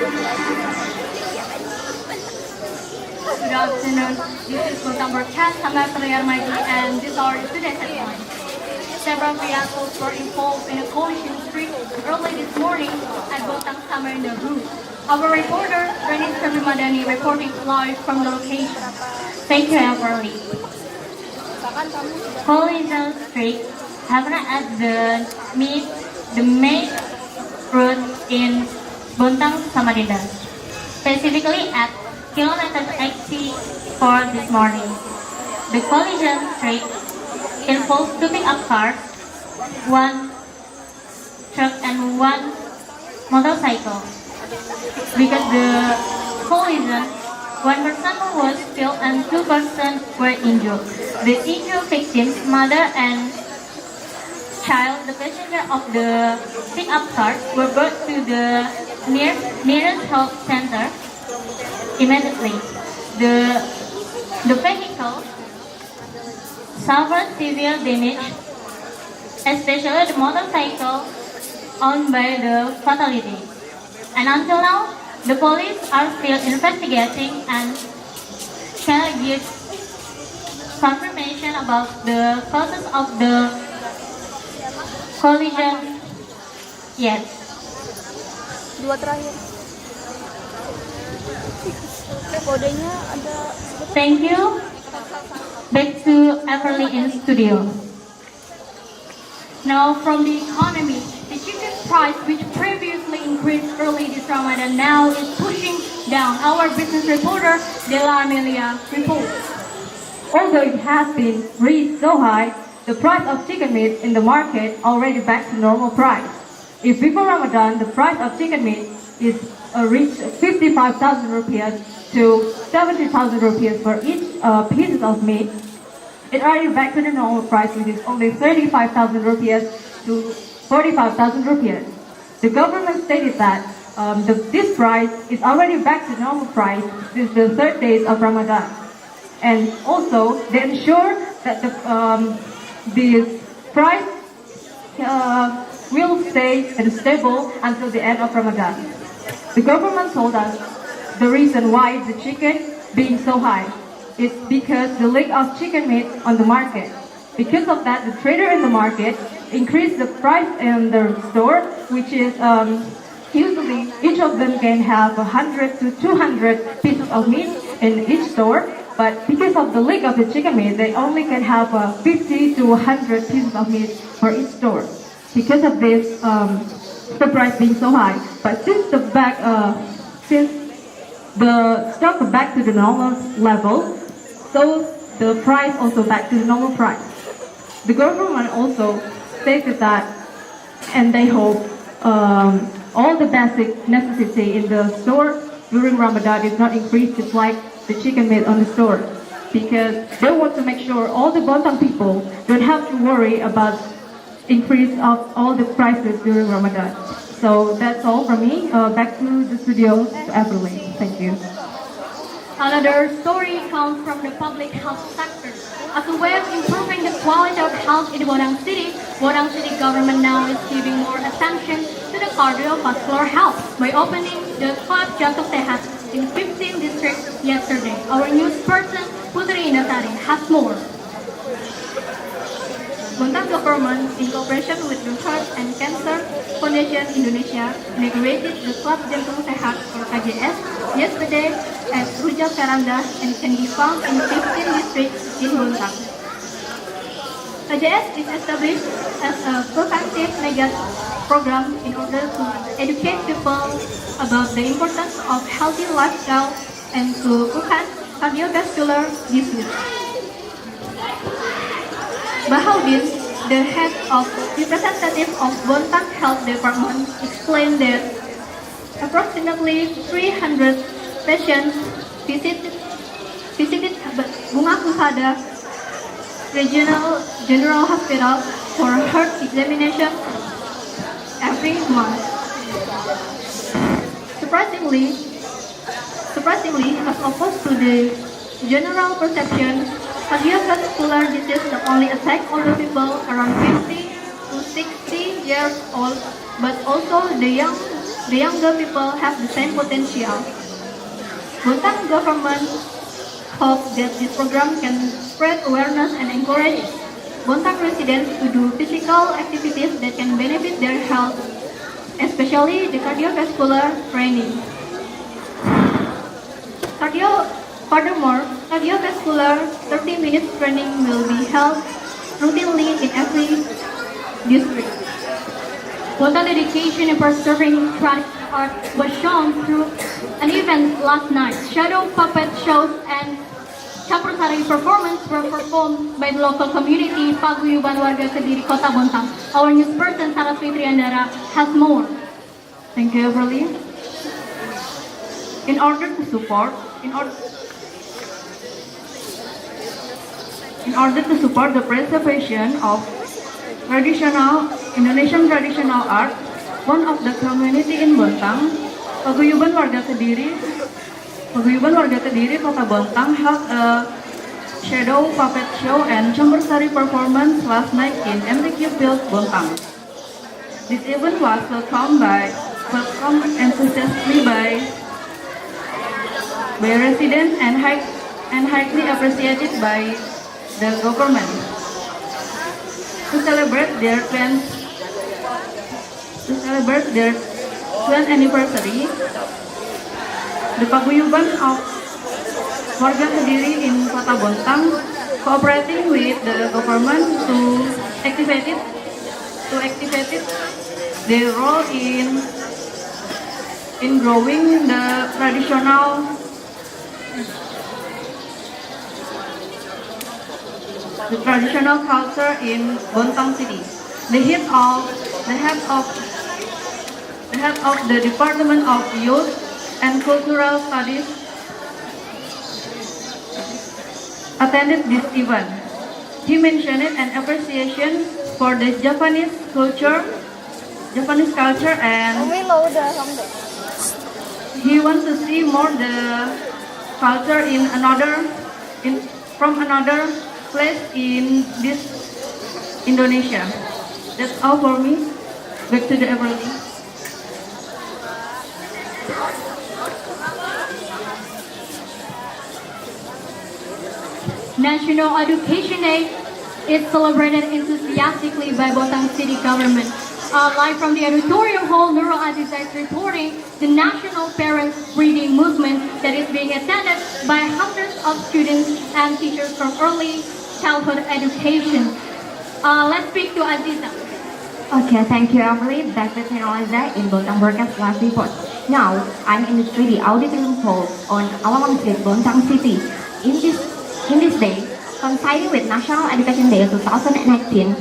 Good afternoon. This is Bontang Broadcast. I'm and these are today's headlines. Several vehicles were involved in a collision street early this morning at Bontang Summer in the Roof. Our reporter, Renis Madani, reporting live from the location. Thank you, Everly. Collision street happened at the main road in Bontang Samarinda, specifically at kilometer 84 this morning. The collision street involves two pickup cars, one truck and one motorcycle. Because the collision, one person was killed and two persons were injured. The injured victims, mother and child, the passenger of the pickup car, were brought to the nearest health center immediately. The vehicle suffered severe damage, especially the motorcycle owned by the fatality. And until now, the police are still investigating and cannot give confirmation about the causes of the collision yet. Dua terakhir. Kodenya ada. Thank you. Back to Everly in studio. Now from the economy, the chicken price, which previously increased early this Ramadan, now is pushing down. Our business reporter, Dela Amelia, reports. Although it has been raised so high, the price of chicken meat in the market already back to normal price. If before Ramadan, the price of chicken meat is reached 55,000 rupiah to 70,000 rupiah for each pieces of meat, it already back to the normal price, which is only 35,000 rupiah to 45,000 rupiah. The government stated that this price is already back to normal price since the third days of Ramadan, and also they ensure that the price will stay stable until the end of Ramadan. The government told us the reason why the chicken being so high is because the lack of chicken meat on the market. Because of that, the trader in the market increased the price in the store, which is usually each of them can have 100 to 200 pieces of meat in each store. But because of the lack of the chicken meat, they only can have 50 to 100 pieces of meat for each store. Because of this, the price being so high. But since the stock back to the normal level, so the price also back to the normal price. The government also stated that, and they hope all the basic necessity in the store during Ramadan is not increased just like the chicken meat on the store, because they want to make sure all the Bontang people don't have to worry about increase of all the prices during Ramadan. So that's all from me. Back to the studio to Everly. Thank you. Another story comes from the public health sector. As a way of improving the quality of health in Bontang City government now is giving more attention to the cardiovascular health by opening the Club Jantung Sehat in 15 districts yesterday. Our news person, Putri Inasari, has more. Bontang government, in cooperation with the Heart and Cancer Foundation Indonesia, inaugurated the Club Jantung Sehat or KJS yesterday at Rujak Karanda and can be found in 15 districts in Bontang. KJS is established as a preventive media program in order to educate people about the importance of healthy lifestyle and to prevent cardiovascular disease. Bahaudin, the head of representative of Bontang Health Department, explained that approximately 300 patients visited Bunga Kusada Regional General Hospital for heart examination every month. Surprisingly, as opposed to the general perception, cardiovascular disease not only affects older people around 50 to 60 years old, but also the the younger people have the same potential. Bontang government hopes that this program can spread awareness and encourage Bontang residents to do physical activities that can benefit their health, especially the cardiovascular training. Furthermore, cardiovascular 30 minutes training will be held routinely in every district. Bontang dedication in preserving traditional art was shown through an event last night. Shadow puppet shows and campur sari performance were performed by the local community Paguyuban Warga Kediri Kota Bontang. Our news person Saraswati Triandara has more. Thank you, Everly. In order to support the preservation of Indonesian traditional art, one of the community in Bontang, Paguyuban Warga Kediri, Kota Bontang held a shadow puppet show and campur sari performance last night in MTQ Field, Bontang. This event was welcomed enthusiastically by residents and highly appreciated by the government. To celebrate their 20th anniversary, the Paguyuban of Warga Kediri in Kota Bontang cooperating with the government to activate their role in growing the traditional culture in Bontang City. The head of the Department of Youth and Cultural Studies attended this event. He mentioned an appreciation for the Japanese culture, and he wants to see more the culture from another place in this Indonesia. That's all for me. Back to the Everly. National Education Day is celebrated enthusiastically by Bontang City government. Live from the auditorium hall, Nurul Aziza is reporting the national parents reading movement that is being attended by hundreds of students and teachers from early childhood education. Let's speak to Aziza. Okay, thank you, Emily. Back with Aliza in Bontang Broadcast live report. Now, I'm in the 3D auditorium hall on Alaman Street, Bontang City. In this day, coinciding with National Education Day 2019,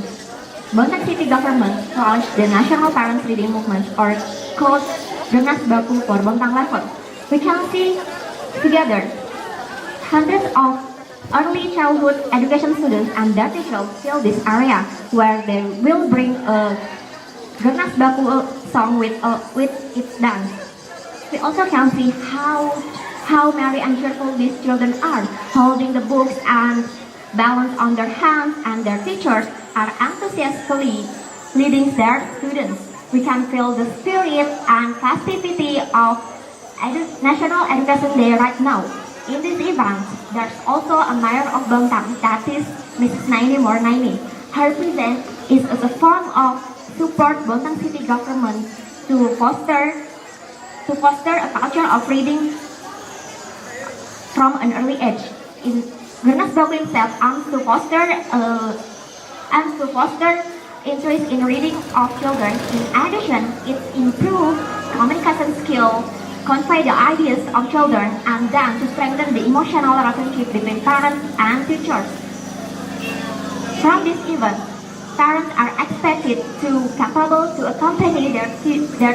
Bontang City government launched the National Parents Reading Movement, or called Gernas Baku for Bontang level. We can see together hundreds of early childhood education students and their teachers fill this area where they will bring a Gernas Baku song with its dance. We also can see how merry and cheerful these children are, holding the books and balance on their hands, and their teachers are enthusiastically leading their students. We can feel the spirit and festivity of National Education Day right now. In this event, there's also a mayor of Bontang, that is Mrs. Naini Mornaini. Her presence is as a form of support Bontang City government to foster a culture of reading from an early age. In Gernas Baku itself aims to foster interest in reading of children. In addition, it improves communication skills, convey the ideas of children, and then to strengthen the emotional relationship between parents and teachers. From this event, parents are expected to capable to accompany their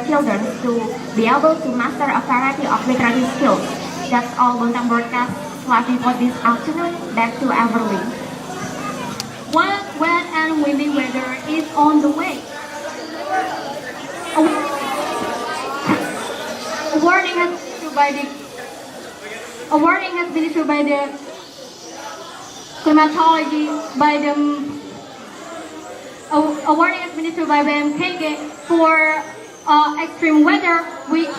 children to be able to master a variety of literary skills. That's all Bontang Broadcast live report this afternoon. Back to Everly. Wet and windy weather is on the way. A warning has been issued by the climatology by BMKG for extreme weather which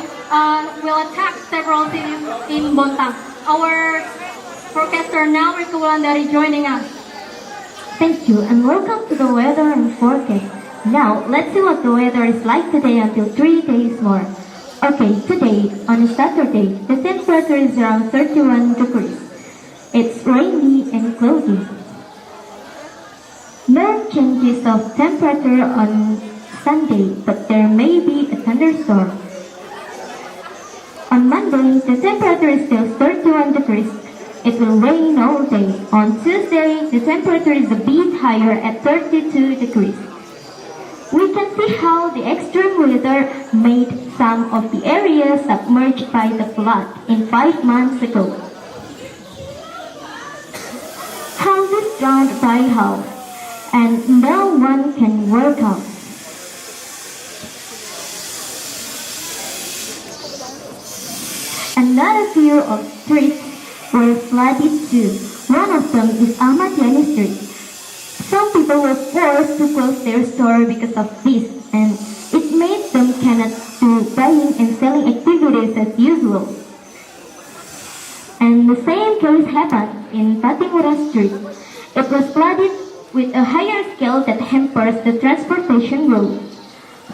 will attack several cities in Bontang. Our forecaster now is Wulandari joining us. Thank you and welcome to the weather and forecast. Now, let's see what the weather is like today until 3 days more. Okay, today, on Saturday, the temperature is around 31 degrees. It's rainy and cloudy. No changes of temperature on Sunday, but there may be a thunderstorm. On Monday, the temperature is still 31 degrees. It will rain all day. On Tuesday, the temperature is a bit higher at 32 degrees. We can see how the extreme weather made some of the areas submerged by the flood in 5 months ago. Houses drowned by house, and no one can work out. Another few of streets were flooded too. One of them is Ahmadiyani Street. Some people were forced to close their store because of this, and it made them cannot do buying and selling activities as usual. And the same case happened in Patimura Street. It was flooded with a higher scale that hampers the transportation route.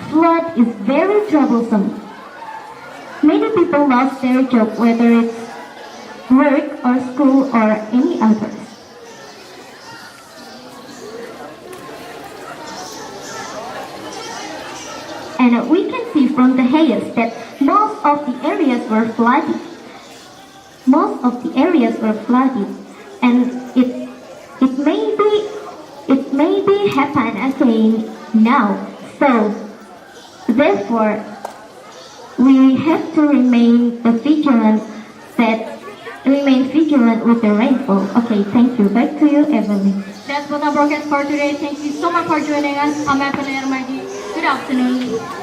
Flood is very troublesome. Many people lost their job, whether it's work or school or any others. And we can see from the haze that most of the areas were flooded. Most of the areas were flooded, and it may be happen again now. So therefore, we have to remain vigilant with the rainfall. Okay, thank you. Back to you, Evelyn. That's Bontang Broadcast for today. Thank you so much for joining us. I'm Evelyn Armadi. Good afternoon.